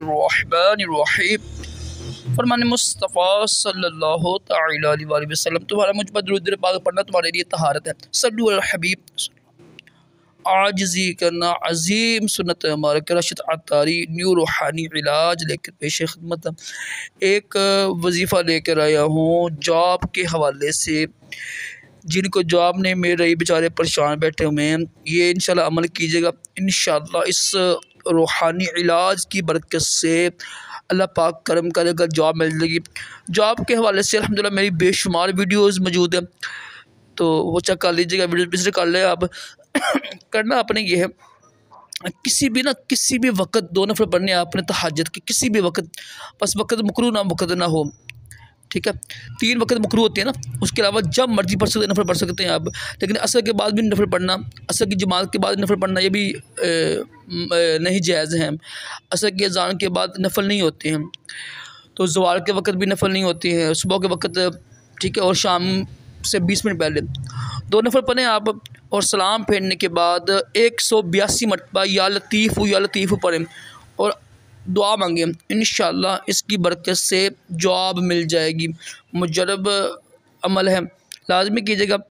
रहमानिर्रहीम। फरमान मुस्तफ़ा सल्लल्लाहु तआला अलैहि वसल्लम, तुम्हारा मुझ पर दुरूद पाक पढ़ना तुम्हारे लिए तहारत है। सल्लु अल हबीब। आजिज़ी करना अजीम सुन्नत हमारा रशद अतारी न्यू रूहानी इलाज लेकर पेश खिदमत एक वजीफ़ा लेकर आया हूँ जॉब के हवाले से। जिनको जॉब नहीं मिल रही बेचारे परेशान बैठे हुए हैं, ये इंशाल्लाह अमल कीजिएगा। इंशाल्लाह इस रूहानी इलाज की बरकत से अल्लाह पाक करम करेगा, जॉब मिल जाएगी। जॉब के हवाले से अल्हम्दुलिल्लाह मेरी बेशुमार वीडियोस मौजूद है, तो वो चेक कर लीजिएगा, वीडियो विजिट कर ले आप। करना आपने ये है, किसी भी वक्त 2 नफल पढ़ने आपने तहज्जुद की, किसी भी वक्त, बस वक्त मकरूह ना वक्त ना हो, ठीक है। 3 वक्त मकरूह होती है ना, उसके अलावा जब मर्जी पढ़ सकते नफल पढ़ सकते हैं आप। लेकिन असर के बाद भी नफल पढ़ना, असर की जमात के बाद नफल पढ़ना ये भी नहीं जायज़ है। असर की अज़ान के बाद नफल नहीं होते हैं, तो ज़वाल के वक्त भी नफल नहीं होती है, सुबह के वक्त, ठीक है, और शाम से 20 मिनट पहले 2 नफल पढ़ें आप। और सलाम फेरने के बाद 182 मरतबा या लतीफ़ पढ़ें और दुआ मांगें। इंशाअल्लाह इसकी बरकत से जॉब मिल जाएगी। मुजरब अमल है, लाज़मी कीजिएगा।